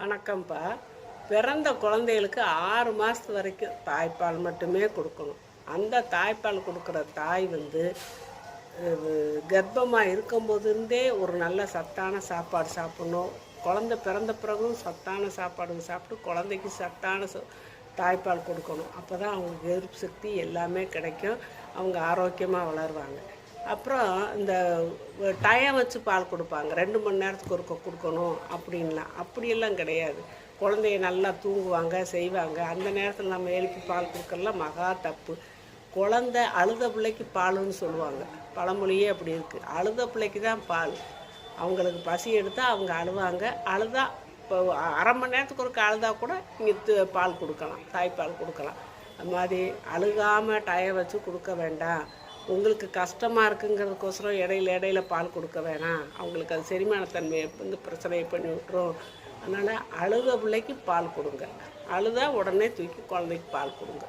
வணக்கம்ப்பா. பிறந்த குழந்தைகளுக்கு 6 மாதத்து வரைக்கும் தாய்ப்பால் மட்டுமே கொடுக்கணும். அந்த தாய்ப்பால் கொடுக்குற தாய் கர்ப்பமாக இருக்கும்போது இருந்தே ஒரு நல்ல சத்தான சாப்பாடு சாப்பிட்ணும். குழந்தை பிறந்த பிறகும் சத்தான சாப்பாடு சாப்பிட்டு குழந்தைக்கு சத்தான தாய்ப்பால் கொடுக்கணும். அப்போ தான் அவங்களுக்கு எதிர்ப்பு சக்தி எல்லாமே கிடைக்கும். அவங்க ஆரோக்கியமாக வளருவாங்க. அப்புறம் இந்த டயம் வச்சு பால் கொடுப்பாங்க, 2 மணி நேரத்துக்கு ஒருக்க கொடுக்கணும் அப்படின்லாம். அப்படியெல்லாம் கிடையாது. குழந்தைய நல்லா தூங்குவாங்க, செய்வாங்க. அந்த நேரத்தில் நம்ம எழுப்பி பால் கொடுக்கறலாம் மகா தப்பு. குழந்தை அழுத பிள்ளைக்கு பாலுன்னு சொல்லுவாங்க. பழமொழியே அப்படி இருக்குது. அழுத பிள்ளைக்கு தான் பால். அவங்களுக்கு பசி எடுத்தால் அவங்க அழுவாங்க. அழுதா இப்போ அரை மணி நேரத்துக்கு ஒருக்க அழுதா கூட நீங்கள் பால் கொடுக்கலாம், தாய்ப்பால் கொடுக்கலாம். அது மாதிரி அழுகாமல் டயம் வச்சு கொடுக்க வேண்டாம். உங்களுக்கு கஷ்டமாக இருக்குங்கிறதுக்கோசரம் இடையில பால் கொடுக்க வேணாம். அவங்களுக்கு அது செரிமானத்தன்மையை பிரச்சனையை பண்ணி விட்டுரும். அதனால் அழுத பிள்ளைக்கு பால் கொடுங்க. அழுதா உடனே தூக்கி குழந்தைக்கு பால் கொடுங்க.